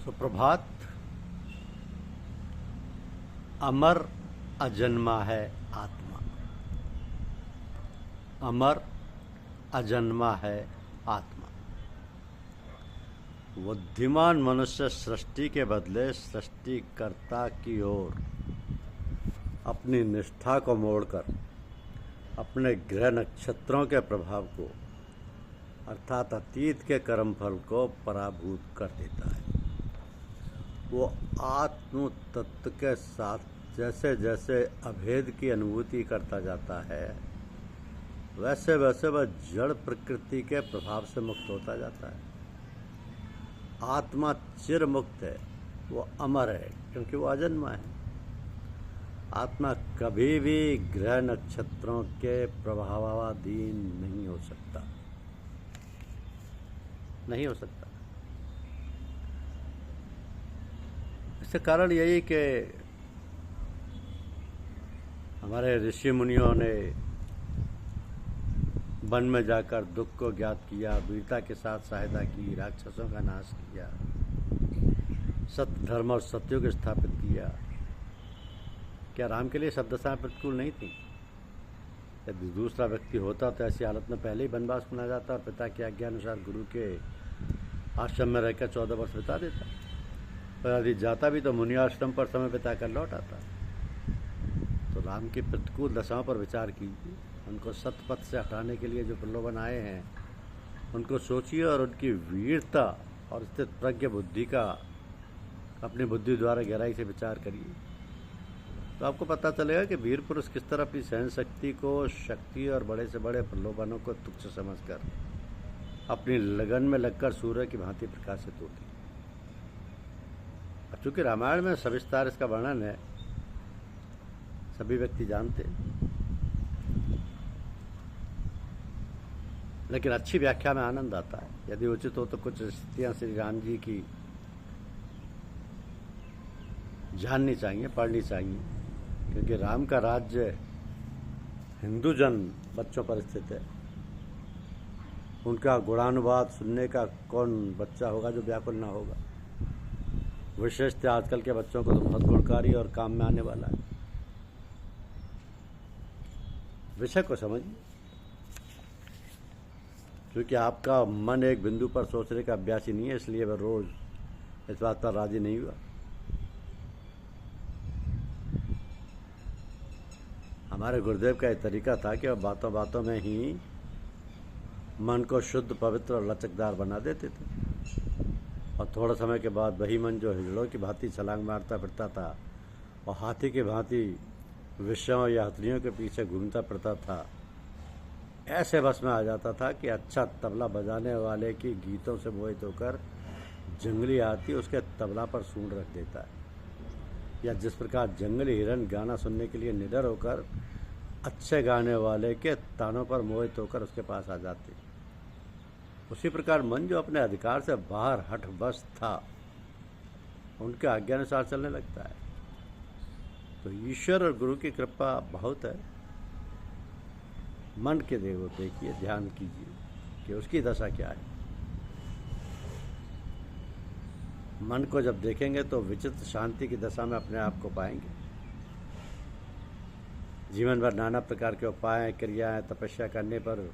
सुप्रभात। अमर अजन्मा है आत्मा, अमर अजन्मा है आत्मा। बुद्धिमान मनुष्य सृष्टि के बदले सृष्टिकर्ता की ओर अपनी निष्ठा को मोड़कर अपने ग्रह नक्षत्रों के प्रभाव को अर्थात अतीत के कर्मफल को पराभूत कर देता है। वो आत्म तत्व के साथ जैसे जैसे अभेद की अनुभूति करता जाता है वैसे वैसे वह जड़ प्रकृति के प्रभाव से मुक्त होता जाता है। आत्मा चिर मुक्त है, वो अमर है क्योंकि वो अजन्मा है। आत्मा कभी भी ग्रह नक्षत्रों के प्रभावाधीन नहीं हो सकता, नहीं हो सकता। इसका कारण यही कि हमारे ऋषि मुनियों ने वन में जाकर दुख को ज्ञात किया, वीरता के साथ सहायता की, राक्षसों का नाश किया, सत्य धर्म और सत्यों को स्थापित किया। क्या राम के लिए सब दशाएं प्रतिकूल नहीं थी? यदि दूसरा व्यक्ति होता तो ऐसी हालत में पहले ही वनवास बना जाता और पिता की आज्ञा अनुसार गुरु के आश्रम में रहकर 14 वर्ष बिता देता। पर यदि जाता भी तो मुनि आश्रम पर समय बिता कर लौट आता। तो राम की प्रतिकूल दशाओं पर विचार कीजिए, उनको सतपथ से हटाने के लिए जो प्रलोभन आए हैं उनको सोचिए और उनकी वीरता और स्थित प्रज्ञ बुद्धि का अपनी बुद्धि द्वारा गहराई से विचार करिए तो आपको पता चलेगा कि वीर पुरुष किस तरह अपनी सहन शक्ति को, शक्ति और बड़े से बड़े प्रलोभनों को तुच्छ समझकर अपनी लगन में लगकर सूर्य की भांति प्रकाशित होती। अब चूंकि रामायण में सविस्तार इसका वर्णन है, सभी व्यक्ति जानते, लेकिन अच्छी व्याख्या में आनंद आता है। यदि उचित हो तो कुछ स्थितियां श्री राम जी की जाननी चाहिए, पढ़नी चाहिए, क्योंकि राम का राज्य हिंदू जन बच्चों पर स्थित है। उनका गुणानुवाद सुनने का कौन बच्चा होगा जो व्याकुल ना होगा। विशेषतः आजकल के बच्चों को तो बहुत गुणकारी और काम में आने वाला है। विषय को समझिए, क्योंकि आपका मन एक बिंदु पर सोचने का अभ्यास ही नहीं है, इसलिए वह रोज इस बात पर राजी नहीं हुआ। हमारे गुरुदेव का एक तरीका था कि वह बातों बातों में ही मन को शुद्ध, पवित्र और लचकदार बना देते थे और थोड़ा समय के बाद वही मन जो हिजड़ों की भांति छलांग मारता फिरता था और हाथी की भांति विषयों या हथनियों के पीछे घूमता फिरता था, ऐसे बस में आ जाता था कि अच्छा तबला बजाने वाले की गीतों से मोहित होकर जंगली हाथी उसके तबला पर सूंड रख देता है, या जिस प्रकार जंगली हिरन गाना सुनने के लिए निडर होकर अच्छे गाने वाले के तानों पर मोहित होकर उसके पास आ जाते। उसी प्रकार मन जो अपने अधिकार से बाहर हठ बस था उनके आज्ञानुसार चलने लगता है। तो ईश्वर और गुरु की कृपा बहुत है। मन के देवो देखिए, ध्यान कीजिए कि उसकी दशा क्या है। मन को जब देखेंगे तो विचित्र शांति की दशा में अपने आप को पाएंगे। जीवन भर नाना प्रकार के उपाय, क्रियाएं, तपस्या करने पर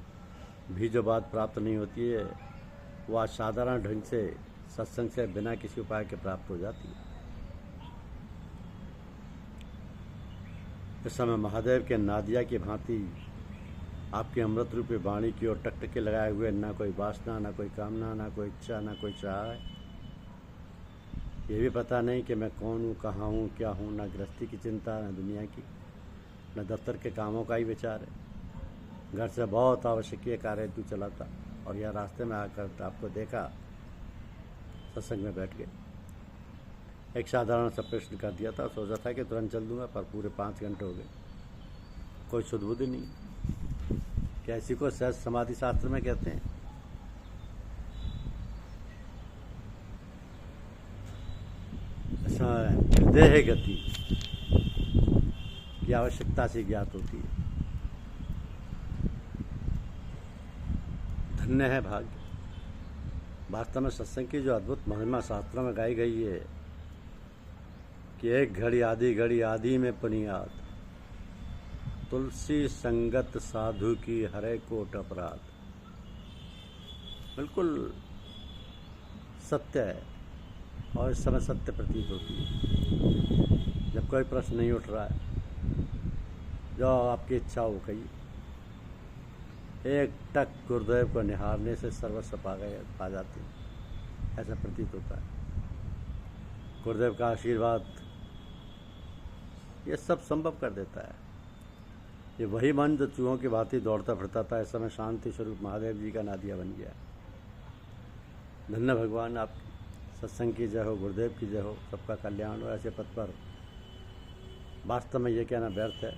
भी जो बात प्राप्त नहीं होती है वह साधारण ढंग से सत्संग से बिना किसी उपाय के प्राप्त हो जाती है। इस समय महादेव के नादिया की भांति आपकी अमृत रूपी वाणी की ओर टकटके लगाए हुए ना कोई वासना, ना कोई कामना, ना कोई इच्छा, ना कोई चाह, ये भी पता नहीं कि मैं कौन हूँ, कहाँ हूँ, क्या हूँ, ना गृहस्थी की चिंता, ना दुनिया की, न दफ्तर के कामों का ही विचार है। घर से बहुत आवश्यकीय कार्य तू चला था और यह रास्ते में आकर आपको देखा, सत्संग में बैठ गए। एक साधारण सा प्रश्न कर दिया था, सोचा था कि तुरंत चल दूंगा, पर पूरे 5 घंटे हो गए, कोई सुध-बुध नहीं। क्या इसी को सहज समाधि शास्त्र में कहते हैं? हृदय गति की आवश्यकता से ज्ञात होती है। धन्य है भाग्य वास्तव में सत्संग की जो अद्भुत महिमा शास्त्रों में गाई गई है कि एक घड़ी आदि में पुनियाद, तुलसी संगत साधु की हरे कोट अपराध, बिल्कुल सत्य है और इस समय सत्य प्रतीत होती है। जब कोई प्रश्न नहीं उठ रहा है, जो आपकी इच्छा हो कही, एक टक गुरुदेव को निहारने से सर्वस्व पा जाते हैं, ऐसा प्रतीत होता है। गुरुदेव का आशीर्वाद ये सब संभव कर देता है। ये वही मन जो चूहों की भांति दौड़ता फिरता था, इस समय शांति स्वरूप महादेव जी का नादिया बन गया। धन्य भगवान, आपकी सत्संग की जय हो, गुरुदेव की जय हो, सबका कल्याण हो। ऐसे पथ पर वास्तव में ये कहना व्यर्थ है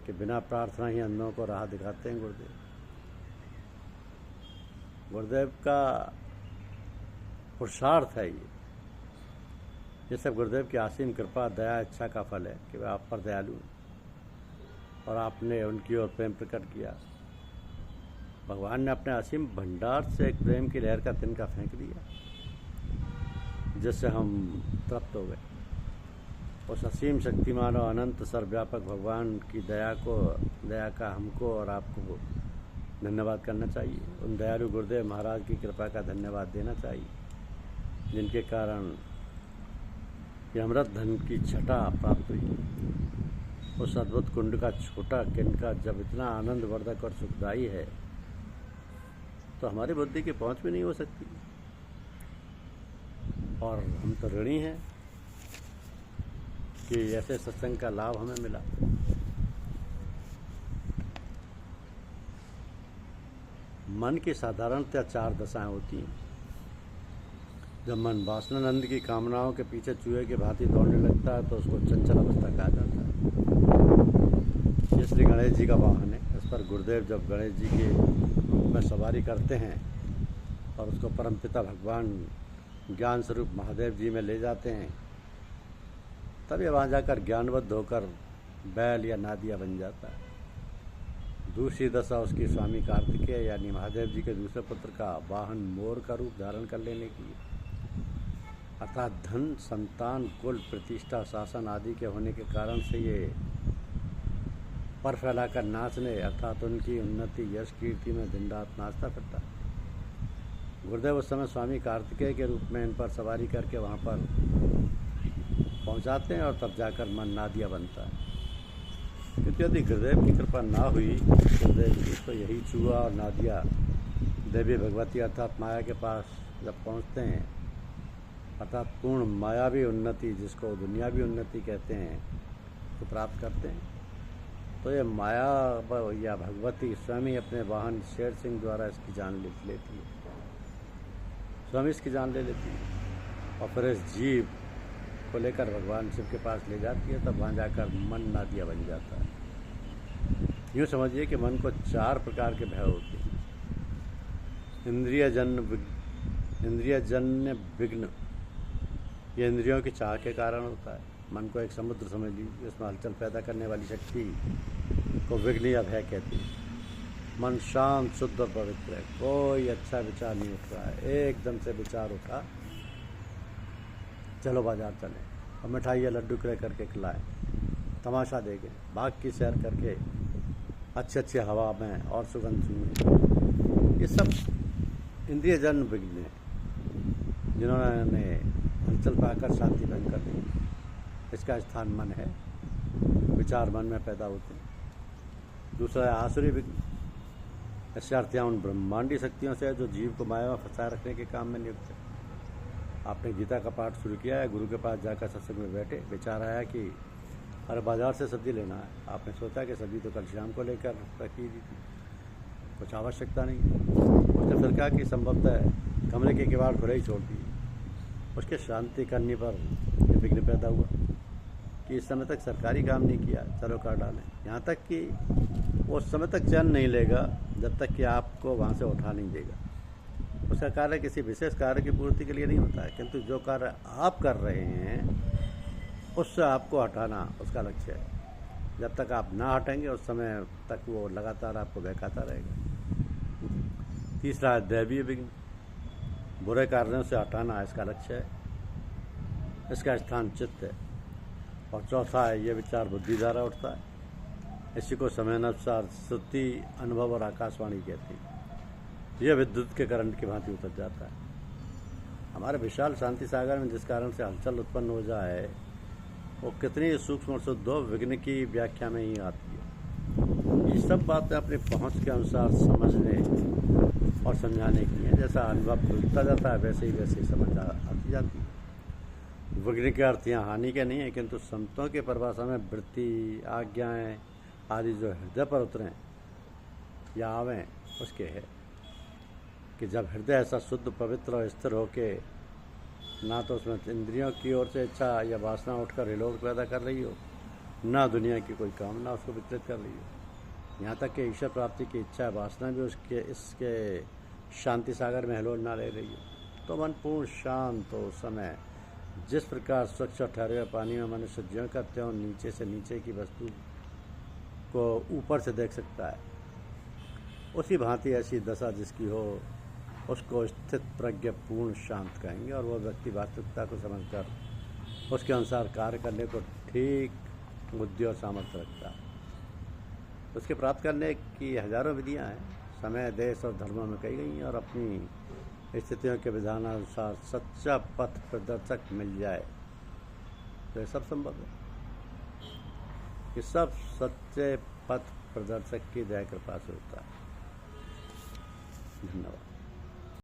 कि बिना प्रार्थना ही अंधों को राह दिखाते हैं गुरुदेव। गुरुदेव का पुरुषार्थ है ये सब गुरुदेव की असीम कृपा, दया, इच्छा का फल है कि वे आप पर दयालु हैं और आपने उनकी ओर प्रेम प्रकट किया। भगवान ने अपने असीम भंडार से एक प्रेम की लहर का तिनका फेंक दिया, जिससे हम तृप्त हो गए। उस असीम शक्तिमान और अनंत सर्वव्यापक भगवान की दया का हमको और आपको धन्यवाद करना चाहिए। उन दयालु गुरुदेव महाराज की कृपा का धन्यवाद देना चाहिए, जिनके कारण ये अमृत धन की छटा प्राप्त हुई। उस अद्भुत कुंड का छोटा किनका जब इतना आनंदवर्धक और सुखदायी है, तो हमारी बुद्धि की पहुंच भी नहीं हो सकती। और हम तो ऋणी हैं कि ऐसे सत्संग का लाभ हमें मिला। मन की साधारणतः 4 दशाएं होती हैं। जब मन वासनानंद की कामनाओं के पीछे चूहे की भांति दौड़ने लगता है तो उसको चंचल अवस्था कहा जाता है। ये श्री गणेश जी का वाहन है। इस पर गुरुदेव जब गणेश जी के रूप में सवारी करते हैं और उसको परमपिता भगवान ज्ञान स्वरूप महादेव जी में ले जाते हैं, तब ये वहाँ जाकर ज्ञानवद्ध होकर बैल या नादिया बन जाता है। दूसरी दशा उसकी स्वामी कार्तिकेय यानी महादेव जी के दूसरे पुत्र का वाहन मोर का रूप धारण कर लेने की, अर्थात धन, संतान, कुल, प्रतिष्ठा, शासन आदि के होने के कारण से ये पर फैलाकर नाचने, अर्थात उनकी उन्नति, यश, कीर्ति में दिन रात नाचता फिरता। गुरुदेव उस समय स्वामी कार्तिकेय के रूप में इन पर सवारी करके वहाँ पर पहुँचाते हैं और तब जाकर मन नादिया बनता है। क्योंकि यदि गुरुदेव की कृपा ना हुई गुरुदेव की, तो यही चूहा और नादिया देवी भगवती अर्थात माया के पास जब पहुँचते हैं, अर्थात पूर्ण मायावी उन्नति, जिसको दुनियावी उन्नति कहते हैं, तो प्राप्त करते हैं, तो ये माया या भगवती स्वयं ही अपने वाहन शेर सिंह द्वारा इसकी जान लेती है, स्वयं इसकी जान ले लेती है और फिर इस जीव को लेकर भगवान शिव के पास ले जाती है। तब वहाँ जाकर मन नादिया बन जाता है। यूँ समझिए कि मन को 4 प्रकार के भय होते हैं। इंद्रियजन्य विघ्न, ये इंद्रियों की चाह के कारण होता है। मन को एक समुद्र समझ लीजिए, इसमें हलचल पैदा करने वाली शक्ति को विघ्न या भय कहती है। मन शांत, शुद्ध और पवित्र है, कोई अच्छा विचार नहीं उठ रहा है, एकदम से विचार उठा, चलो बाजार चलें और मिठाई या लड्डू क्रय करके खिलाएं, तमाशा देखें, बाग की सैर करके अच्छे हवा में और सुगंध सुनें। ये सब इंद्रियजन्य विघ्न है, जिन्होंने हलचल पाकर शांति भंग कर दी। इसका स्थान मन है, विचार मन में पैदा होते हैं। दूसरा है आसुरी विघ्न। इससे अर्थ उन ब्रह्मांडी शक्तियों से जो जीव को माया में फंसाए रखने के काम में नियुक्त है। आपने गीता का पाठ शुरू किया है, गुरु के पास जाकर सत्संग में बैठे, विचार आया कि अरे बाजार से सब्जी लेना है। आपने सोचा कि सब्जी तो कल शाम को लेकर रखी थी, कुछ आवश्यकता नहीं। उसने फिर कहा कि संभवतः कमरे के किवाड़ खुले ही छोड़ दिए। उसके शांति करने पर विघ्न पैदा हुआ कि इस समय तक सरकारी काम नहीं किया, चलो कर डालें। यहाँ तक कि वो उस समय तक चैन नहीं लेगा जब तक कि आपको वहाँ से उठा नहीं देगा। उसका कार्य किसी विशेष कार्य की पूर्ति के लिए नहीं होता है, किंतु जो कार्य आप कर रहे हैं उससे आपको हटाना उसका लक्ष्य है। जब तक आप ना हटेंगे उस समय तक वो लगातार आपको बहकाता रहेगा। तीसरा है दैवीय विघ्न। बुरे कार्यों से हटाना इसका लक्ष्य है, इसका स्थान चित्त है। और चौथा है ये विचार बुद्धि द्वारा उठता है। इसी को समयानुसार श्रुति, अनुभव और आकाशवाणी कहती है। यह विद्युत के करंट की भांति उतर जाता है। हमारे विशाल शांति सागर में जिस कारण से हलचल उत्पन्न हो जाए वो कितनी सूक्ष्म और शुद्ध हो, विघ्न की व्याख्या में ही आती है। ये सब बातें अपनी पहुंच के अनुसार समझने और समझाने की हैं। जैसा अनुभव खुलता जाता है वैसे ही समझ आती जाती है। विघ्न के अर्थ यहाँ हानि के नहीं है, किंतु संतों की परिभाषा में वृत्ति, आज्ञाएं आदि जो हृदय पर उतरें या आवें उसके है कि जब हृदय ऐसा शुद्ध, पवित्र और स्थिर होके ना तो उसमें इंद्रियों की ओर से इच्छा या वासना उठकर हिलोड़ पैदा कर रही हो, ना दुनिया की कोई कामना उसको विचलित कर रही हो। यहाँ तक कि ईश्वर प्राप्ति की इच्छा, वासना भी इसके शांति सागर में हिलोड़ ना ले रही हो। तो मन पूर्ण शांत हो। समय जिस प्रकार स्वच्छ और ठहरे हुए पानी में मनुष्य ज्यों का त्यों नीचे से नीचे की वस्तु को ऊपर से देख सकता है, उसी भांति ऐसी दशा जिसकी हो उसको स्थित प्रज्ञ पूर्ण शांत कहेंगे। और वह व्यक्ति वास्तविकता को समझकर उसके अनुसार कार्य करने को ठीक बुद्धि और सामर्थ्य रखता है। उसके प्राप्त करने की हजारों विधियां हैं, समय, देश और धर्मों में कही गई हैं। और अपनी स्थितियों के विधानानुसार सच्चा पथ प्रदर्शक मिल जाए तो ये सब संभव है। ये सब सच्चे पथ प्रदर्शक की दया कृपा से होता है। धन्यवाद।